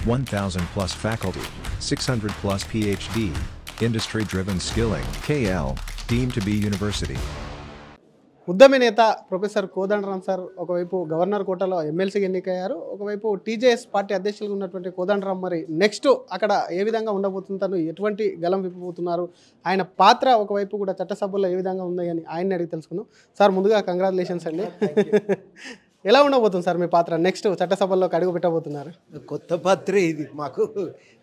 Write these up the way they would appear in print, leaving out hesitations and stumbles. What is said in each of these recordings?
1,000 plus faculty, 600 plus PhD, industry-driven skilling, KL, deemed to be university. ఉద్యమ నేత professor Kodandaram sir ఒకవైపు governor కోటాలో ఎమ్మెల్సీకి ఎన్నికయ్యారు. ఒకవైపు టీజేఎస్ పార్టీ అధ్యక్షులుగా ఉన్నటువంటి కోదండరాం మరి నెక్స్ట్ అక్కడ ఏ విధంగా ఉండబోతుంటారు, ఎటువంటి గలం విప్పబోతున్నారు, ఆయన పాత్ర ఒకవైపు కూడా చట్టసభల్లో ఏ విధంగా ఉంది అని ఆయన్ని అడిగి తెలుసుకుందాం. సార్ ముందుగా కంగ్రాచులేషన్స్ అండి. ఎలా ఉండబోతుంది సార్ మీ పాత్ర నెక్స్ట్ చట్టసభల్లోకి అడుగు పెట్టబోతున్నారు? కొత్త పాత్రే ఇది మాకు.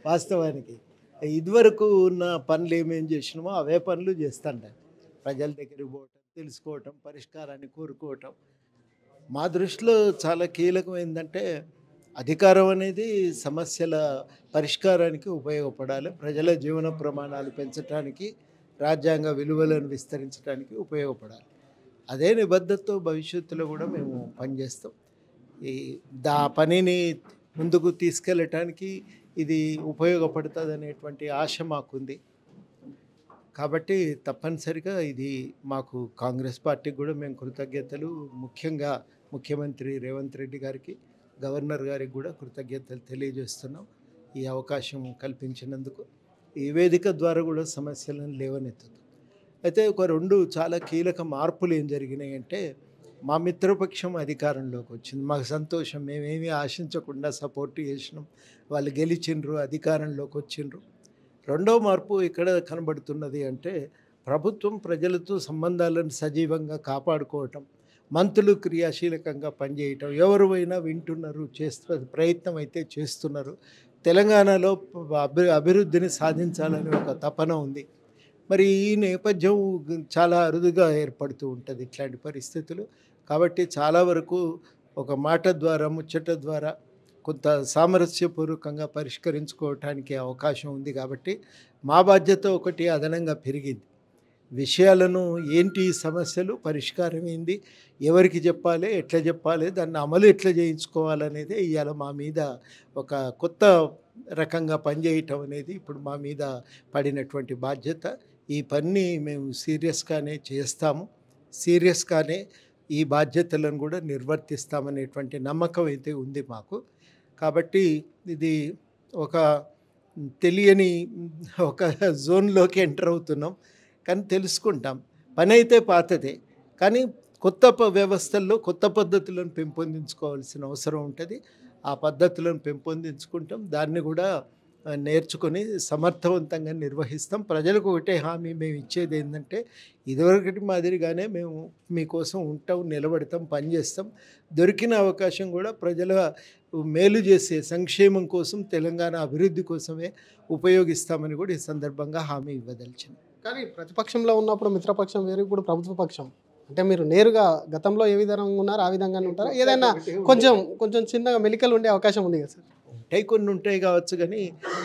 వాస్తవానికి ఇదివరకు ఉన్న పనులు ఏమేం చేసినామో అవే పనులు చేస్తాండ. ప్రజల దగ్గరికి పోవటం, తెలుసుకోవటం, పరిష్కారాన్ని కోరుకోవటం. మా దృష్టిలో చాలా కీలకం ఏంటంటే అధికారం అనేది సమస్యల పరిష్కారానికి ఉపయోగపడాలి, ప్రజల జీవన ప్రమాణాలు పెంచడానికి, రాజ్యాంగ విలువలను విస్తరించడానికి ఉపయోగపడాలి. అదే నిబద్ధతతో భవిష్యత్తులో కూడా మేము పనిచేస్తాం. పనిని ముందుకు తీసుకెళ్ళటానికి ఇది ఉపయోగపడుతుంది అనేటువంటి ఆశ మాకుంది. కాబట్టి తప్పనిసరిగా ఇది మాకు కాంగ్రెస్ పార్టీకి కూడా మేము కృతజ్ఞతలు, ముఖ్యంగా ముఖ్యమంత్రి రేవంత్ రెడ్డి గారికి, గవర్నర్ గారికి కూడా కృతజ్ఞతలు తెలియజేస్తున్నాం ఈ అవకాశం కల్పించినందుకు. ఈ వేదిక ద్వారా కూడా సమస్యలను లేవనెత్తుతాం. అయితే ఒక రెండు చాలా కీలక మార్పులు ఏం జరిగినాయి అంటే, మా మిత్రపక్షం అధికారంలోకి వచ్చింది, మాకు సంతోషం. మేమేమీ ఆశించకుండా సపోర్ట్ చేసినాం, వాళ్ళు గెలిచిండ్రు, అధికారంలోకి వచ్చిండ్రు. రెండో మార్పు ఇక్కడ కనబడుతున్నది అంటే, ప్రభుత్వం ప్రజలతో సంబంధాలను సజీవంగా కాపాడుకోవటం, మంత్రులు క్రియాశీలకంగా పనిచేయటం, ఎవరైనా వింటున్నారు, ప్రయత్నం అయితే చేస్తున్నారు. తెలంగాణలో అభివృద్ధిని సాధించాలని ఒక తపన ఉంది. మరి ఈ నేపథ్యం చాలా అరుదుగా ఏర్పడుతూ ఉంటుంది ఇట్లాంటి పరిస్థితులు. కాబట్టి చాలా వరకు ఒక మాట ద్వారా, ముచ్చట ద్వారా కొంత సామరస్యపూర్వకంగా పరిష్కరించుకోవటానికి అవకాశం ఉంది. కాబట్టి మా బాధ్యత ఒకటి అదనంగా పెరిగింది. విషయాలను ఏంటి, సమస్యలు పరిష్కారం ఏంది, ఎవరికి చెప్పాలి, ఎట్లా చెప్పాలి, దాన్ని అమలు ఎట్లా చేయించుకోవాలనేది ఇవాళ మా మీద ఒక కొత్త రకంగా పనిచేయటం అనేది ఇప్పుడు మా మీద పడినటువంటి బాధ్యత. ఈ పని మేము సీరియస్గానే చేస్తాము, సీరియస్గానే ఈ బాధ్యతలను కూడా నిర్వర్తిస్తామనేటువంటి నమ్మకం అయితే ఉంది మాకు. కాబట్టి ఇది ఒక తెలియని ఒక జోన్లోకి ఎంటర్ అవుతున్నాం, కానీ తెలుసుకుంటాం. పని అయితే పాతదే, కానీ కొత్త వ్యవస్థల్లో కొత్త పద్ధతులను పెంపొందించుకోవాల్సిన అవసరం ఉంటుంది. ఆ పద్ధతులను పెంపొందించుకుంటాం, దాన్ని కూడా నేర్చుకొని సమర్థవంతంగా నిర్వహిస్తాం. ప్రజలకు ఒకటే హామీ మేము ఇచ్చేది ఏంటంటే, ఇదివరకటి మాదిరిగానే మేము మీకోసం ఉంటాం, నిలబడతాం, పనిచేస్తాం. దొరికిన అవకాశం కూడా ప్రజల మేలు చేసే సంక్షేమం కోసం, తెలంగాణ అభివృద్ధి కోసమే ఉపయోగిస్తామని కూడా ఈ సందర్భంగా హామీ ఇవ్వదలిచింది. కానీ ప్రతిపక్షంలో ఉన్నప్పుడు మిత్రపక్షం వేరు, ఇప్పుడు ప్రభుత్వ పక్షం. అంటే మీరు నేరుగా గతంలో ఏ విధంగా ఉన్నారో ఆ విధంగానే ఉంటారా? ఏదైనా కొంచెం చిన్నగా మెలికలు ఉండే అవకాశం ఉంది కదా సార్? ఉంటాయి, కొన్ని ఉంటాయి కావచ్చు, కానీ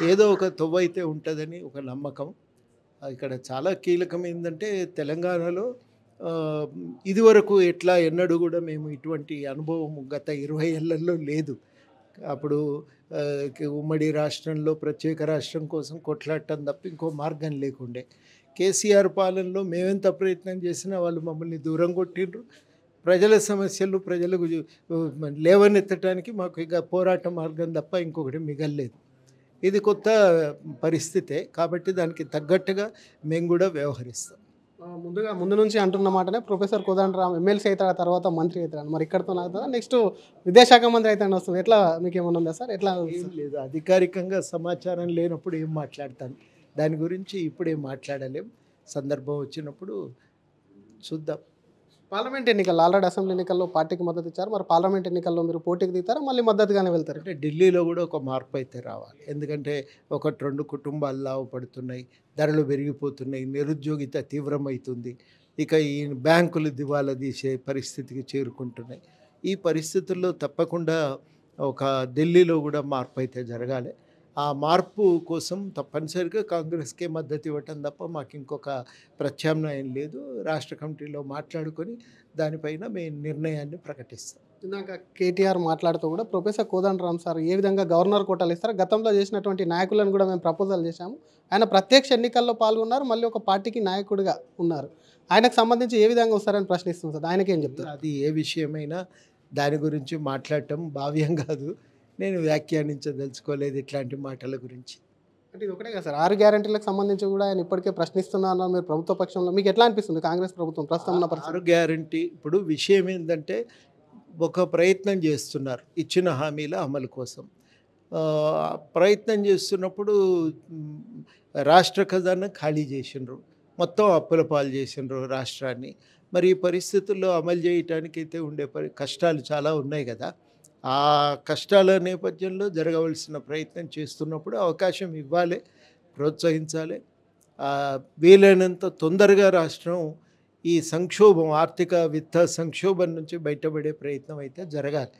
ఏదో ఒక తొవ్వ అయితే ఉంటుందని ఒక నమ్మకం. ఇక్కడ చాలా కీలకం ఏంటంటే, తెలంగాణలో ఇదివరకు ఎట్లా ఎన్నడూ కూడా మేము ఇటువంటి అనుభవం గత 20 ఏళ్లలో లేదు. అప్పుడు ఉమ్మడి రాష్ట్రంలో ప్రత్యేక రాష్ట్రం కోసం కొట్లాడటం తప్ప ఇంకో మార్గం లేకుండే. కేసీఆర్ పాలనలో మేమెంత ప్రయత్నం చేసినా వాళ్ళు మమ్మల్ని దూరం కొట్టిండ్రు. ప్రజల సమస్యలు ప్రజలకు లేవనెత్తడానికి మాకు ఇక పోరాట మార్గం తప్ప ఇంకొకటి మిగల్లేదు. ఇది కొత్త పరిస్థితే, కాబట్టి దానికి తగ్గట్టుగా మేము కూడా వ్యవహరిస్తాం. ముందు నుంచి అంటున్న మాటనే ప్రొఫెసర్ కోదండరాం ఎమ్మెల్సీ అవుతాడు, తర్వాత మంత్రి అవుతాడు. మరి ఇక్కడతో అవుతారా, నెక్స్ట్ విద్యాశాఖ మంత్రి అయితే వస్తుంది, ఎట్లా మీకు ఏమన్నా ఉందా సార్? ఎట్లా? ఏం లేదు, అధికారికంగా సమాచారం లేనప్పుడు ఏం మాట్లాడతాను, దాని గురించి ఇప్పుడేం మాట్లాడలేం. సందర్భం వచ్చినప్పుడు చూద్దాం. పార్లమెంట్ ఎన్నికల్లో ఆల్రెడీ అసెంబ్లీ ఎన్నికల్లో పార్టీకి మద్దతు ఇచ్చారు, మరి పార్లమెంట్ ఎన్నికల్లో మీరు పోటీకి దిగుతారా, మళ్ళీ మద్దతుగానే వెళ్తారు? అంటే ఢిల్లీలో కూడా ఒక మార్పు అయితే రావాలి. ఎందుకంటే 1-2 కుటుంబాలు లాభపడుతున్నాయి, ధరలు పెరిగిపోతున్నాయి, నిరుద్యోగిత తీవ్రమవుతుంది, ఇక ఈ బ్యాంకులు దివాలా తీసే పరిస్థితికి చేరుకుంటున్నాయి. ఈ పరిస్థితుల్లో తప్పకుండా ఒక ఢిల్లీలో కూడా మార్పు అయితే జరగాలి. ఆ మార్పు కోసం తప్పనిసరిగా కాంగ్రెస్కే మద్దతు ఇవ్వటం తప్ప మాకు ఇంకొక ప్రత్యామ్నాయం లేదు. రాష్ట్ర కమిటీలో మాట్లాడుకొని దానిపైన మేము నిర్ణయాన్ని ప్రకటిస్తాం. ఇందాక కేటీఆర్ మాట్లాడుతూ కూడా ప్రొఫెసర్ కోదండరాం సార్ ఏ విధంగా గవర్నర్ కోటాలు ఇస్తారు, గతంలో చేసినటువంటి నాయకులను కూడా మేము ప్రపోజల్ చేశాము, ఆయన ప్రత్యక్ష ఎన్నికల్లో పాల్గొన్నారు, మళ్ళీ ఒక పార్టీకి నాయకుడిగా ఉన్నారు, ఆయనకు సంబంధించి ఏ విధంగా వస్తారని ప్రశ్నిస్తుంది సార్. ఆయనకేం చెప్తారు? అది ఏ విషయమైనా దాని గురించి మాట్లాడటం భావ్యం కాదు. నేను వ్యాఖ్యానించదలుచుకోలేదు ఇట్లాంటి మాటల గురించి. అంటే ఇది ఒకటే కదా సార్, 6 గ్యారెంటీలకు సంబంధించి కూడా ఆయన ఇప్పటికే ప్రశ్నిస్తున్నా అన్నారు మీరు ప్రభుత్వ పక్షంలో. మీకు ఎట్లా అనిపిస్తుంది కాంగ్రెస్ ప్రభుత్వం ప్రస్తుతం ఉన్న పరిస్థితి? 6 గ్యారంటీ ఇప్పుడు విషయం ఏంటంటే ఒక ప్రయత్నం చేస్తున్నారు ఇచ్చిన హామీల అమలు కోసం. ప్రయత్నం చేస్తున్నప్పుడు రాష్ట్ర ఖజానా ఖాళీ చేసిండ్రు, మొత్తం అప్పుల పాలు చేసిండ్రు రాష్ట్రాన్ని. మరి ఈ పరిస్థితుల్లో అమలు చేయటానికి అయితే ఉండే కష్టాలు చాలా ఉన్నాయి కదా. ఆ కష్టాల నేపథ్యంలో జరగవలసిన ప్రయత్నం చేస్తున్నప్పుడు అవకాశం ఇవ్వాలి, ప్రోత్సహించాలి. వీలైనంత తొందరగా రాష్ట్రం ఈ సంక్షోభం, ఆర్థిక విత్త సంక్షోభం నుంచి బయటపడే ప్రయత్నం అయితే జరగాలి.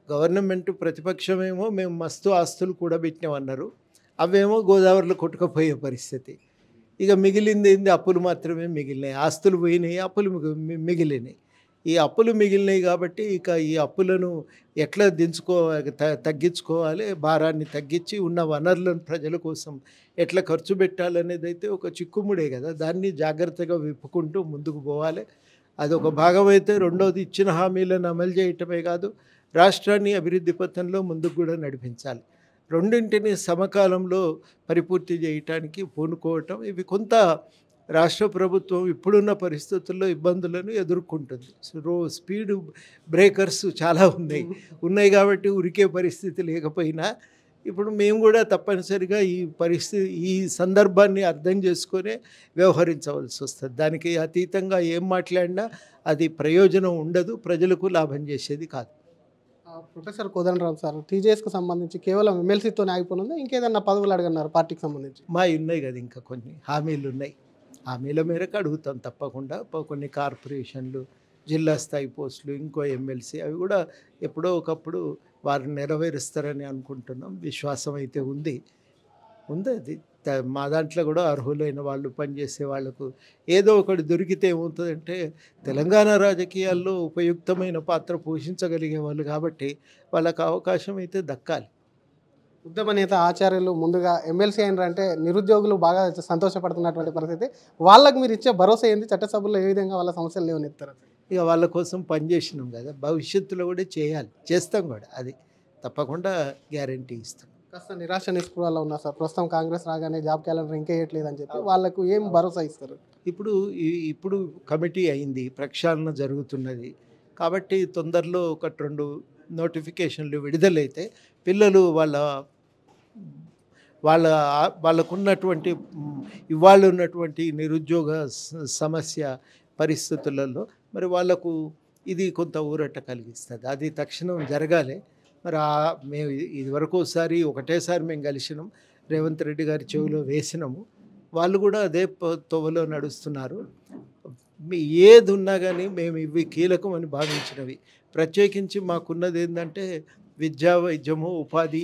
గవర్నమెంట్ ప్రతిపక్షమేమో మేము మస్తు ఆస్తులు కూడబెట్టినామన్నారు, అవేమో గోదావరిలో కొట్టుకుపోయే పరిస్థితి. ఇక మిగిలింది ఏంది? అప్పులు మాత్రమే మిగిలినాయి. ఆస్తులు పోయినాయి, అప్పులు మిగిలినాయి. ఈ అప్పులు మిగిలినాయి కాబట్టి ఇక ఈ అప్పులను ఎట్లా తగ్గించుకోవాలి, భారాన్ని తగ్గించి ఉన్న వనరులను ప్రజల కోసం ఎట్లా ఖర్చు పెట్టాలనేది అయితే ఒక చిక్కుముడే కదా. దాన్ని జాగ్రత్తగా విప్పుకుంటూ ముందుకు పోవాలి. అదొక భాగమైతే, రెండోది ఇచ్చిన హామీలను అమలు చేయటమే కాదు, రాష్ట్రాన్ని అభివృద్ధి పథంలో ముందుకు కూడా నడిపించాలి. రెండింటిని సమకాలంలో పరిపూర్తి చేయటానికి పూనుకోవటం, ఇవి కొంత రాష్ట్ర ప్రభుత్వం ఇప్పుడున్న పరిస్థితుల్లో ఇబ్బందులను ఎదుర్కొంటుంది. స్పీడ్ బ్రేకర్స్ చాలా ఉన్నాయి కాబట్టి ఉరికే పరిస్థితి లేకపోయినా ఇప్పుడు మేము కూడా తప్పనిసరిగా ఈ సందర్భాన్ని అర్థం చేసుకునే వ్యవహరించవలసి వస్తుంది. దానికి అతీతంగా ఏం మాట్లాడినా అది ప్రయోజనం ఉండదు, ప్రజలకు లాభం చేసేది కాదు. ప్రొఫెసర్ కోదండరాం సార్, టీజేఎస్కి సంబంధించి కేవలం ఎమ్మెల్సీతో ఆగిపోయింది, ఇంకేదన్నా పదవులు అడగన్నారు పార్టీకి సంబంధించి? ఉన్నాయి కదా, ఇంకా కొన్ని హామీలు ఉన్నాయి. హామీల మేరకు అడుగుతాం తప్పకుండా. కొన్ని కార్పొరేషన్లు, జిల్లా స్థాయి పోస్టులు, ఇంకో ఎమ్మెల్సీ, అవి కూడా ఎప్పుడో ఒకప్పుడు వారు నెరవేరుస్తారని అనుకుంటున్నాం. విశ్వాసం అయితే ఉంది. అది మా దాంట్లో కూడా అర్హులైన వాళ్ళు, పనిచేసే వాళ్లకు ఏదో ఒకటి దొరికితే ఏమవుతుందంటే, తెలంగాణ రాజకీయాల్లో ఉపయుక్తమైన పాత్ర పోషించగలిగే వాళ్ళు కాబట్టి వాళ్ళకు అవకాశం అయితే దక్కాలి. ఉద్యమ నేత ఆచార్యులు ముందుగా ఎమ్మెల్సీ అయినారంటే నిరుద్యోగులు బాగా సంతోషపడుతున్నటువంటి పరిస్థితి. వాళ్ళకు మీరు ఇచ్చే భరోసా ఏంది? చట్టసభలో ఏ విధంగా వాళ్ళ సమస్యలు లేవనెత్తారు? ఇక వాళ్ళ కోసం పనిచేసినాం కదా, భవిష్యత్తులో కూడా చేస్తాం కూడా. అది తప్పకుండా గ్యారంటీ ఇస్తాం. కాస్త నిరాశ నిస్పృహలో ఉన్నారు సార్, ప్రస్తుతం కాంగ్రెస్ రాగానే జాబ్ క్యాలెండర్ ఇంకేయట్లేదని చెప్పి వాళ్ళకు ఏం భరోసా ఇస్తారు? ఇప్పుడు కమిటీ అయింది, ప్రక్షాళన జరుగుతున్నది కాబట్టి తొందరలో 1-2 నోటిఫికేషన్లు విడుదలైతే పిల్లలు వాళ్ళకున్నటువంటి ఇవాళ ఉన్నటువంటి నిరుద్యోగ సమస్య పరిస్థితులలో మరి వాళ్లకు ఇది కొంత ఊరట కలిగిస్తుంది. అది తక్షణం జరగాలి. మరి మేము ఒకటేసారి మేము కలిసినాం, రేవంత్ రెడ్డి గారి చెవిలో వేసినాము, వాళ్ళు కూడా అదే తోవలో నడుస్తున్నారు. ఏది ఉన్నా కానీ మేము ఇవి కీలకం అని భావించినవి. ప్రత్యేకించి మాకున్నది ఏంటంటే విద్యా, వైద్యము, ఉపాధి,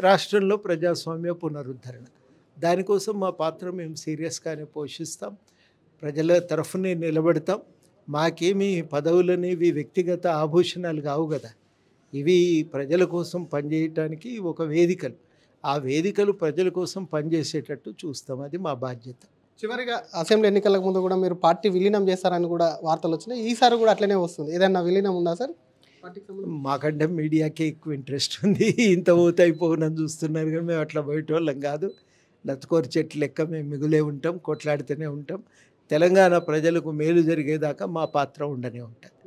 రాష్ట్రంలో ప్రజాస్వామ్య పునరుద్ధరణ. దానికోసం మా పాత్ర మేము సీరియస్గానే పోషిస్తాం, ప్రజల తరఫునే నిలబడతాం. మాకేమీ పదవులనేవి వ్యక్తిగత ఆభూషణాలు కావు కదా, ఇవి ప్రజల కోసం పనిచేయటానికి ఒక వేదికలు. ఆ వేదికలు ప్రజల కోసం పనిచేసేటట్టు చూస్తాం, అది మా బాధ్యత. చివరిగా అసెంబ్లీ ఎన్నికలకు ముందు కూడా మీరు పార్టీ విలీనం చేస్తారని కూడా వార్తలు వచ్చినాయి, ఈసారి కూడా అట్లనే వస్తుంది. ఏదన్నా విలీనం ఉందా సార్ పార్టీకి? మాకంటే మీడియాకే ఎక్కువ ఇంట్రెస్ట్ ఉంది, ఇంత పోతే అయిపోనని చూస్తున్నారు కానీ మేము అట్లా బయట వాళ్ళం కాదు. లత్కోరి చెట్టు లెక్క మేము మిగులే ఉంటాం, కొట్లాడుతూనే ఉంటాం. తెలంగాణ ప్రజలకు మేలు జరిగేదాకా మా పాత్ర ఉండనే ఉంటుంది.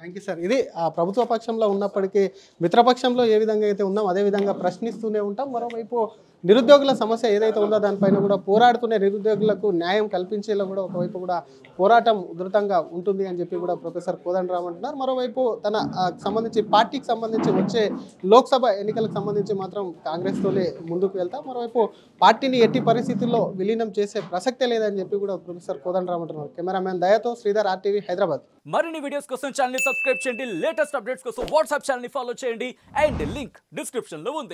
Thank you sir. ఇది ఆ ప్రభుత్వ పక్షంలో ఉన్నప్పటికీ మిత్రపక్షంలో ఏ విధంగా అయితే ఉన్నాం అదే విధంగా ప్రశ్నిస్తూనే ఉంటాం. మరోవైపు నిరుద్యోగుల సమస్య ఏదైతే ఉందో దానిపైన కూడా పోరాడుతూనే నిరుద్యోగులకు న్యాయం కల్పించేలా కూడా ఒకవైపు కూడా పోరాటం ఉధృతంగా ఉంటుంది అని చెప్పి కూడా ప్రొఫెసర్ కోదండరాం అంటున్నారు. మరోవైపు తన సంబంధించి పార్టీకి సంబంధించి వచ్చే లోక్సభ ఎన్నికలకు సంబంధించి మాత్రం కాంగ్రెస్తోనే ముందుకు వెళ్తాం. మరోవైపు పార్టీని ఎట్టి పరిస్థితుల్లో విలీనం చేసే ప్రసక్తే లేదని చెప్పి కూడా ప్రొఫెసర్ కోదండరాం అంటున్నారు. కెమెరామ్యాన్ దయాతో శ్రీధర్, RTV హైదరాబాద్. మరిన్ని వీడియోస్ కోసం ఛానల్ ని సబ్స్క్రైబ్ చేయండి, లేటెస్ట్ అప్డేట్స్ కోసం వాట్సాప్ ఛానల్ ని ఫాలో చేయండి అండ్ లింక్ డిస్క్రిప్షన్ లో ఉంది.